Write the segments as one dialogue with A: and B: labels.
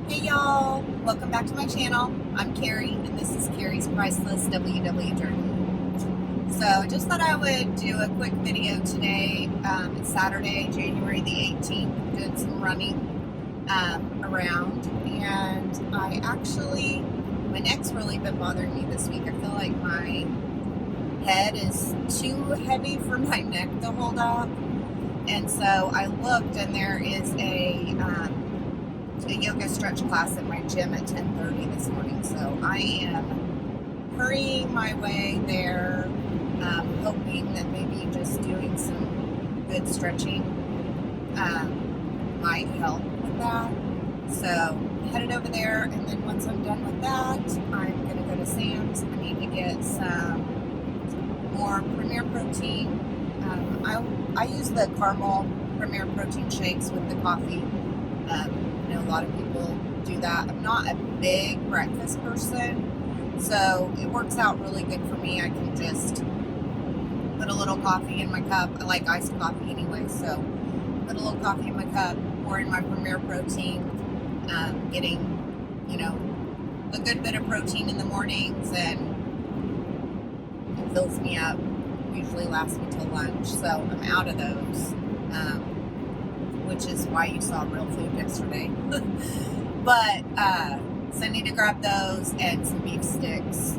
A: Hey y'all, welcome back to my channel. I'm Carrie and this is Carrie's Priceless WW Journey. So I just thought I would do a quick video today. It's Saturday, January the 18th. Doing some running around, and my neck's really been bothering me this week. I feel like my head is too heavy for my neck to hold up, and so I looked and there is a yoga stretch class at my gym at 10:30 this morning. So I am hurrying my way there, hoping that maybe just doing some good stretching might help with that. So headed over there, and then once I'm done with that, I'm going to go to Sam's. I need to get some more Premier Protein. I use the caramel Premier Protein shakes with the coffee. I know a lot of people do that. I'm not a big breakfast person, so it works out really good for me. I can just put a little coffee in my cup. I like iced coffee anyway, so put a little coffee in my cup, pour in my Premier Protein, getting, a good bit of protein in the mornings, and it fills me up. Usually lasts me till lunch, so I'm out of those. Which is why you saw real food yesterday. But, so I need to grab those and some beef sticks.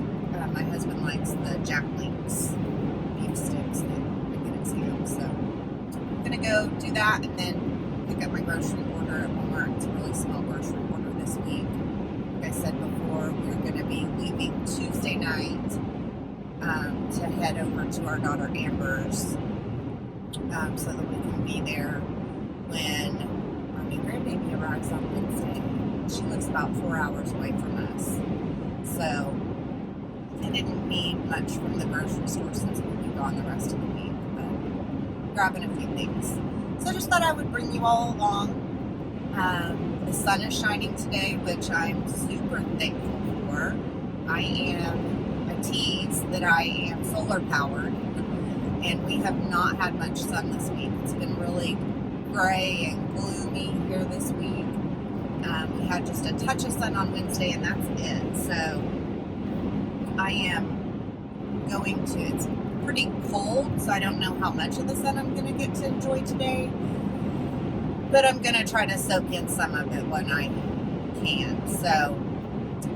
A: My husband likes the Jack Link's beef sticks that I get at Sam's. So I'm going to go do that and then pick up my grocery order at Walmart. It's a really small grocery order this week. Like I said before, we're going to be leaving Tuesday night to head over to our daughter Amber's, so that we can be there when our new grandbaby arrives on Wednesday. She lives about 4 hours away from us. So I didn't need much from the grocery store since we'll be gone the rest of the week, but grabbing a few things. So I just thought I would bring you all along. The sun is shining today, which I'm super thankful for. I am a tease that I am solar powered, and we have not had much sun this week. It's been really gray and gloomy here this week. We had just a touch of sun on Wednesday, and that's it. So I am going to, it's pretty cold, so I don't know how much of the sun I'm going to get to enjoy today, but I'm going to try to soak in some of it when I can. So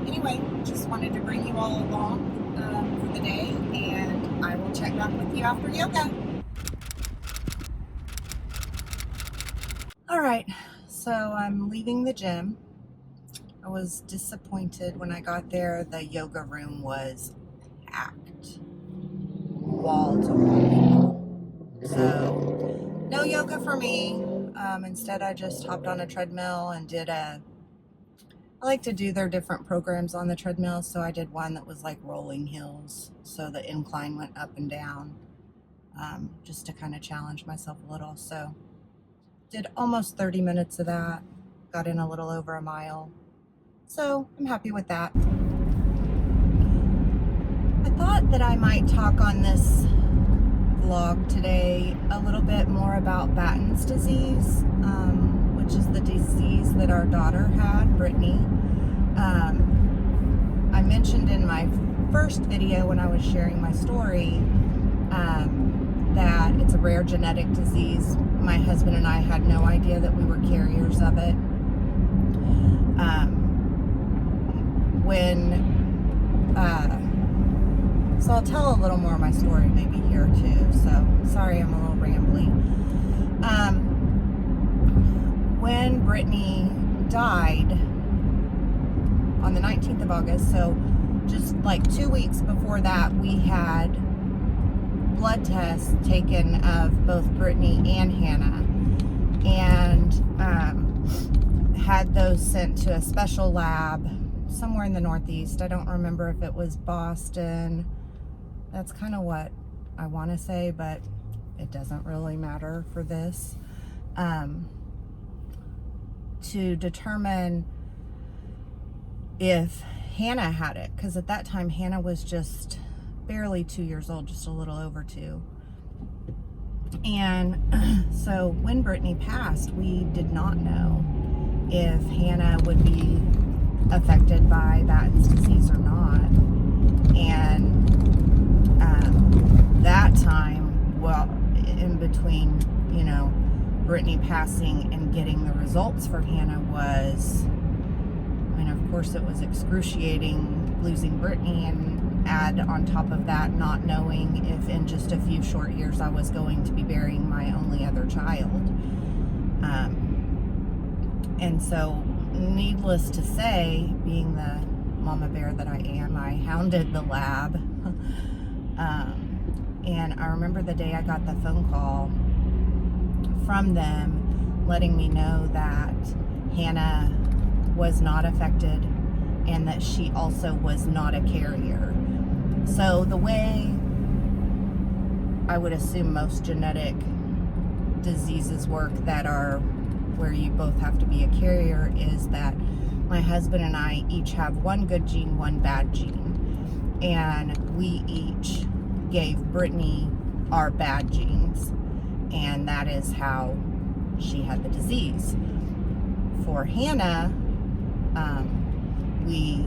A: anyway, just wanted to bring you all along for the day, and I will check back with you after yoga. All right, so I'm leaving the gym. I was disappointed when I got there. The yoga room was packed, wall to wall. So no yoga for me. Instead, I just hopped on a treadmill and I like to do their different programs on the treadmill. So I did one that was like rolling hills. So the incline went up and down, just to kind of challenge myself a little. So did almost 30 minutes of that, got in a little over a mile. So I'm happy with that. I thought that I might talk on this vlog today a little bit more about Battens Disease, which is the disease that our daughter had, Brittany. I mentioned in my first video when I was sharing my story that it's a rare genetic disease. My husband and I had no idea that we were carriers of it. So I'll tell a little more of my story maybe here too. So sorry I'm a little rambly. When Brittany died on the 19th of August, so just like 2 weeks before that, we had blood tests taken of both Brittany and Hannah, and had those sent to a special lab somewhere in the Northeast. I don't remember if it was Boston. That's kind of what I want to say, but it doesn't really matter for this. To determine if Hannah had it, because at that time Hannah was just barely 2 years old, just a little over 2. And so when Brittany passed, we did not know. if Hannah would be affected by Batten's disease or not. And that time, well, in between, you know, Brittany passing and getting the results for Hannah was, I mean, of course it was excruciating losing Brittany, and add on top of that not knowing if in just a few short years I was going to be burying my only other child. And so, needless to say, being the mama bear that I am, I hounded the lab. And I remember the day I got the phone call from them letting me know that Hannah was not affected and that she also was not a carrier. So the way I would assume most genetic diseases work that are where you both have to be a carrier is that my husband and I each have one good gene, one bad gene. And we each gave Brittany our bad genes. And that is how she had the disease. For Hannah, we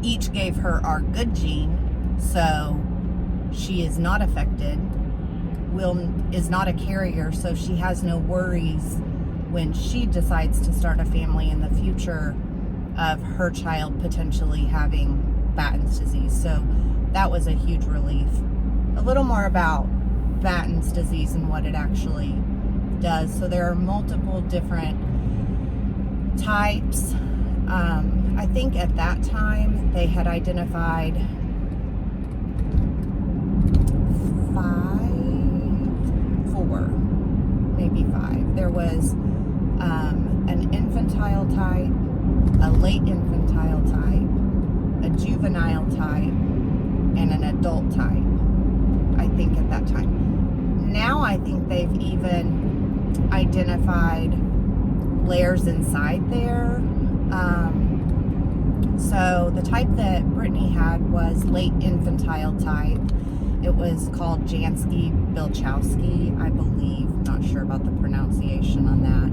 A: each gave her our good gene, so she is not affected, is not a carrier, so she has no worries when she decides to start a family in the future of her child potentially having Batten's disease. So that was a huge relief. A little more about Batten's disease and what it actually does. So there are multiple different types. I think at that time they had identified 4, maybe 5. There was an infantile type, a late infantile type, a juvenile type, and an adult type, I think at that time. Now I think they've even identified layers inside there. So the type that Brittany had was late infantile type. It was called Jansky-Bilchowski, I believe. Not sure about the pronunciation on that.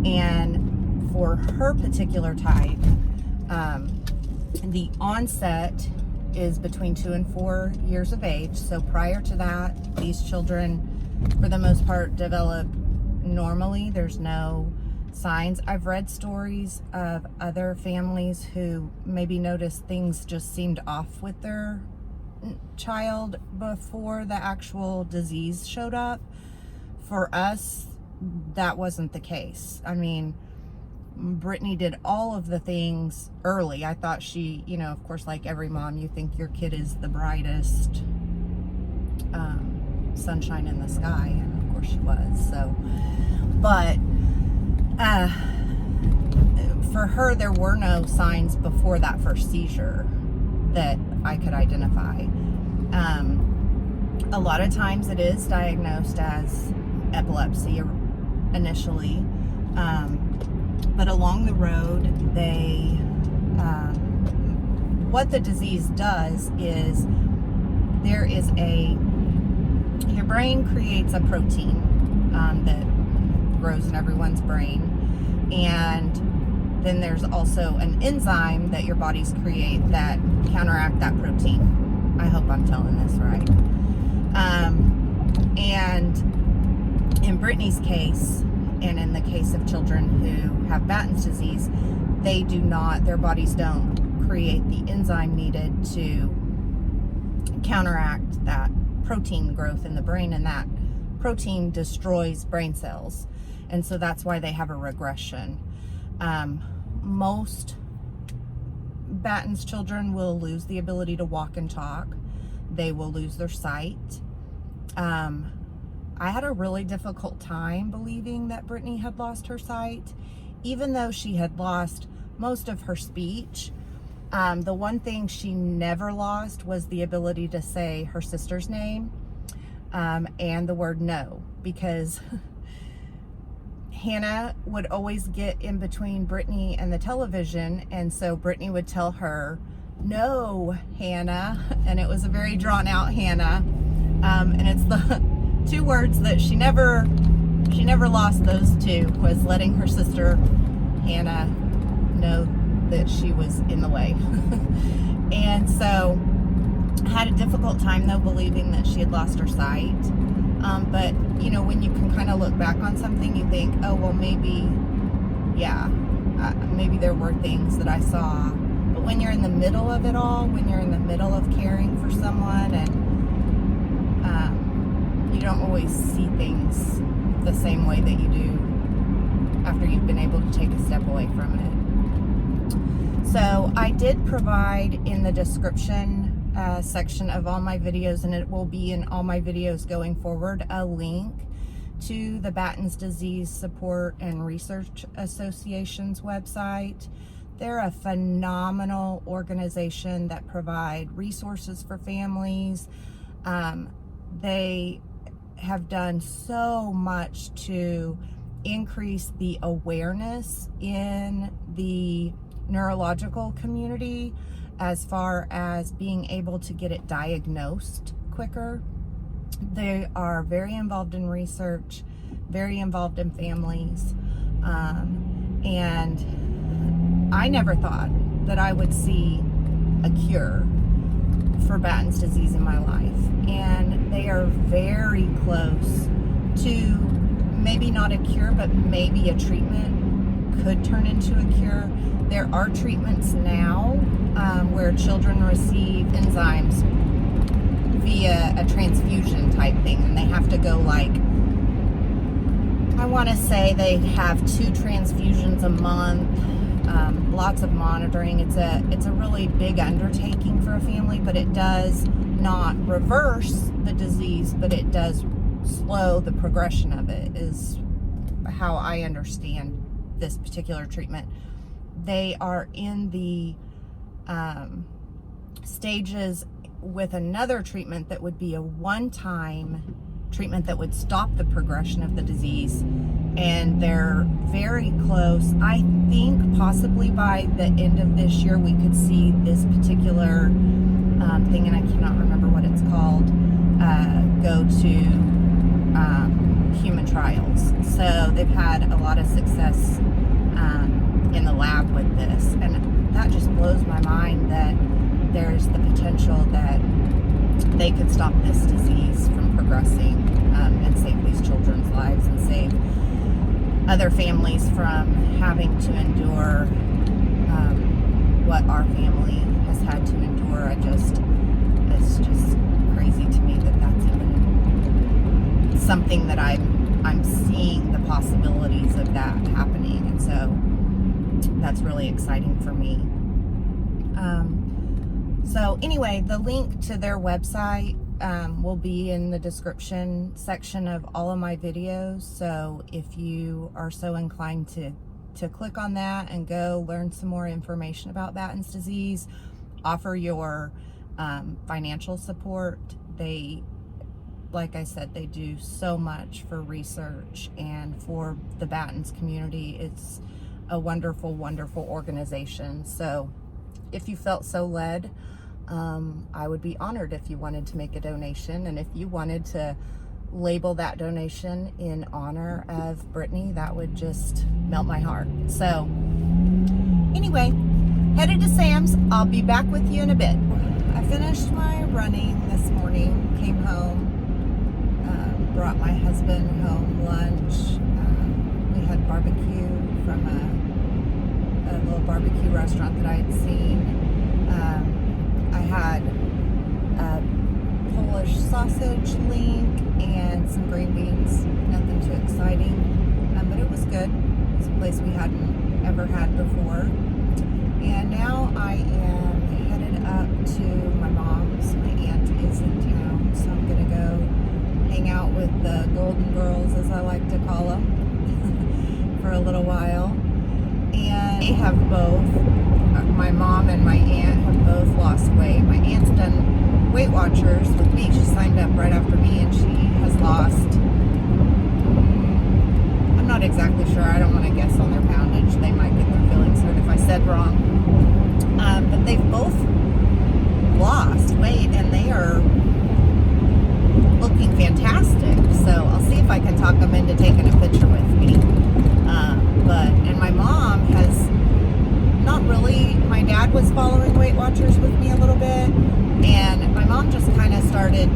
A: And for her particular type, the onset is between 2 and 4 years of age. So prior to that, these children, for the most part, develop normally. There's no signs. I've read stories of other families who maybe noticed things just seemed off with their child before the actual disease showed up. For us, that wasn't the case. I mean, Brittany did all of the things early. I thought she, you know, of course, like every mom, you think your kid is the brightest sunshine in the sky, and of course she was. So, but for her, there were no signs before that first seizure that I could identify. A lot of times it is diagnosed as epilepsy initially, but along the road, what the disease does is your brain creates a protein that grows in everyone's brain, and then there's also an enzyme that your bodies create that counteract that protein. I hope I'm telling this right. And in Brittany's case, and in the case of children who have Batten's disease, their bodies don't create the enzyme needed to counteract that protein growth in the brain, and that protein destroys brain cells. And so that's why they have a regression. Most Batten's children will lose the ability to walk and talk. They will lose their sight. I had a really difficult time believing that Brittany had lost her sight, even though she had lost most of her speech. The one thing she never lost was the ability to say her sister's name and the word no, because Hannah would always get in between Brittany and the television, and so Brittany would tell her, "No, Hannah," and it was a very drawn out Hannah, and it's the 2 words that she never she never lost those two, was letting her sister Hannah know that she was in the way. And so I had a difficult time though believing that she had lost her sight. But you know, when you can kind of look back on something, you think, oh well, maybe maybe there were things that I saw. But when you're in the middle of it all, when you're in the middle of caring for someone, and you don't always see things the same way that you do after you've been able to take a step away from it. So I did provide in the description section of all my videos, and it will be in all my videos going forward, a link to the Battens Disease Support and Research Association's website. They're a phenomenal organization that provide resources for families. They have done so much to increase the awareness in the neurological community as far as being able to get it diagnosed quicker. They are very involved in research, very involved in families, and I never thought that I would see a cure for Batten's disease in my life, and they are very close to maybe not a cure, but maybe a treatment could turn into a cure. There are treatments now where children receive enzymes via a transfusion type thing, and they have to go, like, I want to say they have 2 transfusions a month, lots of monitoring. It's a really big undertaking for a family, but it does not reverse the disease, but it does slow the progression of it, is how I understand this particular treatment. They are in the stages with another treatment that would be a one-time treatment that would stop the progression of the disease, and they're very close. I think possibly by the end of this year we could see this particular thing, and I cannot remember what it's called, go to human trials. So they've had a lot of success in the lab with this, and that just blows my mind that there's the potential that they could stop this disease from progressing, and save these children's lives, and save other families from having to endure what our family has had to endure. It's just crazy to me that that's even something that I'm seeing the possibilities of that happening, and so that's really exciting for me. So anyway, the link to their website will be in the description section of all of my videos. So if you are so inclined to click on that and go learn some more information about Batten's disease, offer your financial support. They, like I said, they do so much for research and for the Battens community. It's a wonderful, wonderful organization. So if you felt so led, I would be honored if you wanted to make a donation, and if you wanted to label that donation in honor of Brittany, that would just melt my heart. So anyway, headed to Sam's. I'll be back with you in a bit. I finished my running this morning, came home, brought my husband home lunch. We had barbecue from a little barbecue restaurant that I had seen. I had a Polish sausage link and some green beans. Nothing too exciting, but it was good. It was a place we hadn't ever had before. And now I am headed up to my mom's. My aunt is in town, so I'm gonna go hang out with the Golden Girls, as I like to call them, for a little while. And they have both, my mom and my aunt have both lost weight. My aunt's done Weight Watchers with me. She signed up right after me, and she has lost, I'm not exactly sure. I don't want to guess on their poundage. They might get their feelings hurt if I said wrong. But they've both lost weight, and they are looking fantastic. so I'll see if I can talk them into taking a picture with me. And my mom has not really. My dad was following Weight Watchers with me a little bit, and my mom just kind of started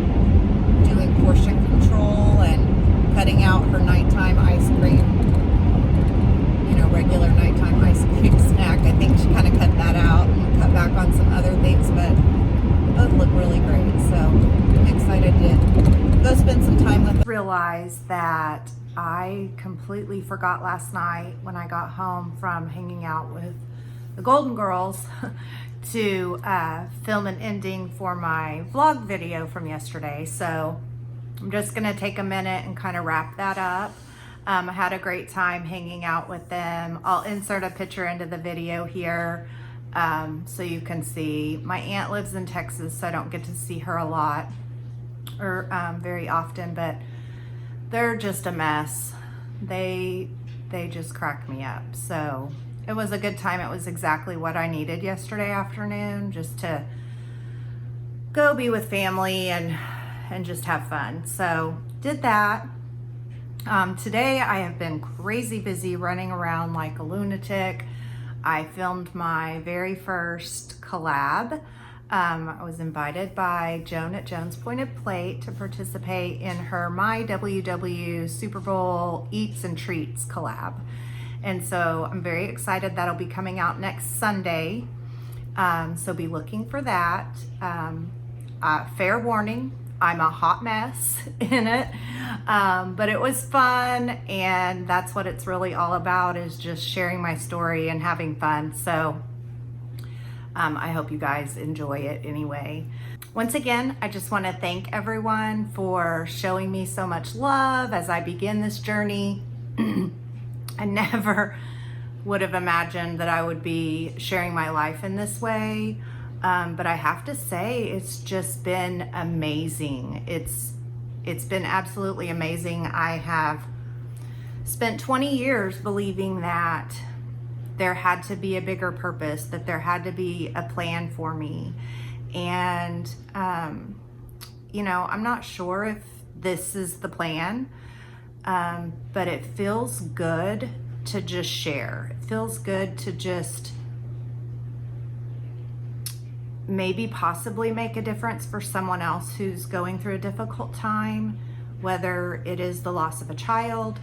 A: doing portion control and cutting out her nighttime ice cream, regular nighttime ice cream snack. I think she kind of cut that out and cut back on some other things, but both look really great. So I'm excited to go spend some time with them. Realized that I completely forgot last night when I got home from hanging out with the Golden Girls to film an ending for my vlog video from yesterday. So I'm just gonna take a minute and kind of wrap that up. I had a great time hanging out with them. I'll insert a picture into the video here so you can see. My aunt lives in Texas, so I don't get to see her a lot or very often, but they're just a mess. They just crack me up. So it was a good time. It was exactly what I needed yesterday afternoon, just to go be with family and just have fun. So did that. Today I have been crazy busy running around like a lunatic. I filmed my very first collab. I was invited by Joan at Joan's Pointed Plate to participate in her My WW Super Bowl Eats and Treats collab. And so I'm very excited. That'll be coming out next Sunday. So be looking for that. Fair warning, I'm a hot mess in it, but it was fun, and that's what it's really all about, is just sharing my story and having fun. So I hope you guys enjoy it anyway. Once again, I just want to thank everyone for showing me so much love as I begin this journey. I never would have imagined that I would be sharing my life in this way. But I have to say, it's just been amazing. It's been absolutely amazing. I have spent 20 years believing that there had to be a bigger purpose, that there had to be a plan for me. And, I'm not sure if this is the plan, but it feels good to just share. It feels good to just maybe possibly make a difference for someone else who's going through a difficult time, whether it is the loss of a child,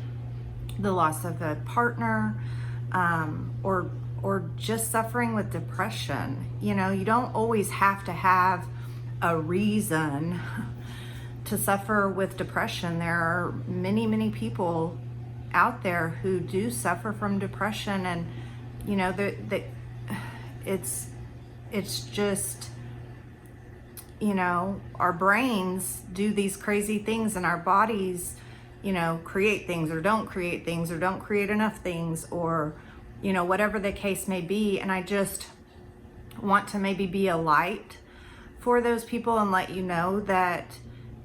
A: the loss of a partner, or just suffering with depression. You don't always have to have a reason to suffer with depression. There are many, many people out there who do suffer from depression, and it's just, our brains do these crazy things, and our bodies, create things or don't create things, or don't create enough things, or, whatever the case may be. And I just want to maybe be a light for those people and let you know that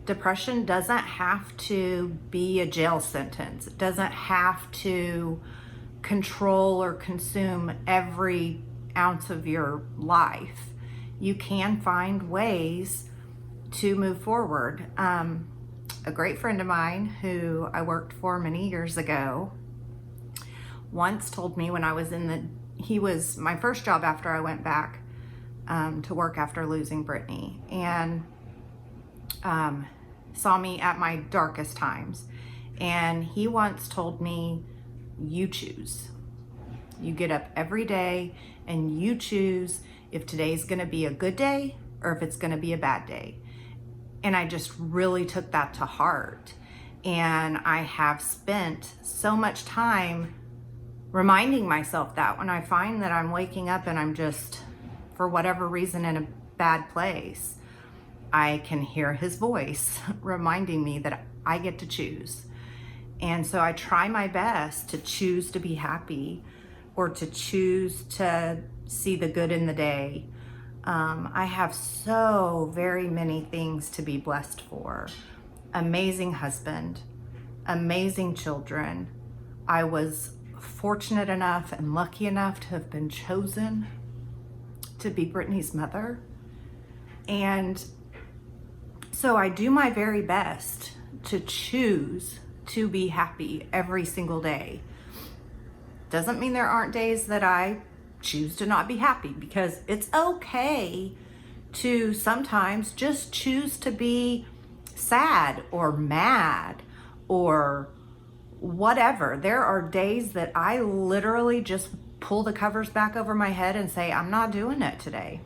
A: depression doesn't have to be a jail sentence. It doesn't have to control or consume every ounce of your life. You can find ways to move forward. A great friend of mine who I worked for many years ago once told me, when I was he was my first job after I went back to work after losing Brittany, and saw me at my darkest times. And he once told me, you choose. You get up every day and you choose if today's gonna be a good day or if it's gonna be a bad day. And I just really took that to heart. And I have spent so much time reminding myself that when I find that I'm waking up and I'm just, for whatever reason, in a bad place, I can hear his voice reminding me that I get to choose. And so I try my best to choose to be happy, or to choose to see the good in the day. I have so very many things to be blessed for. Amazing husband, amazing children. I was fortunate enough and lucky enough to have been chosen to be Brittany's mother. And so I do my very best
B: to choose to be happy every single day. Doesn't mean there aren't days that I choose to not be happy, because it's okay to sometimes just choose to be sad or mad or whatever. There are days that I literally just pull the covers back over my head and say, I'm not doing it today.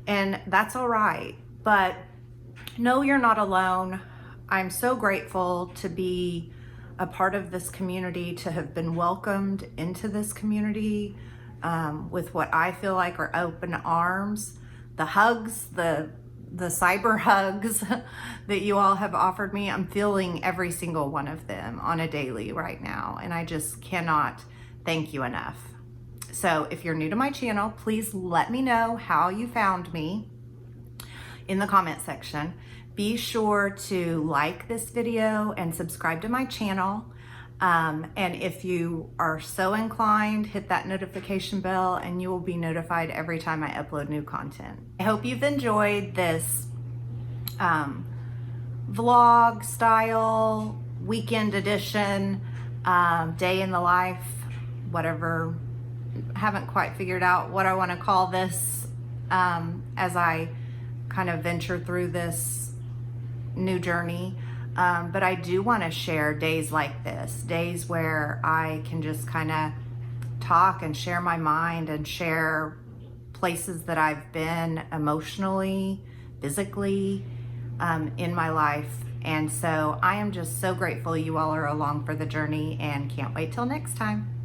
B: And that's all right. But no, you're not alone. I'm so grateful to be a part of this community, to have been welcomed into this community with what I feel like are open arms. The hugs, the cyber hugs that you all have offered me, I'm feeling every single one of them on a daily right now. And I just cannot thank you enough. So if you're new to my channel, please let me know how you found me in the comment section. Be sure to like this video and subscribe to my channel. And if you are so inclined, hit that notification bell and you will be notified every time I upload new content. I hope you've enjoyed this vlog style, weekend edition, day in the life, whatever. Haven't quite figured out what I want to call this as I kind of venture through this new journey. But I do want to share days like this, days where I can just kind of talk and share my mind and share places that I've been emotionally, physically, in my life. And so I am just so grateful you all are along for the journey, and can't wait till next time.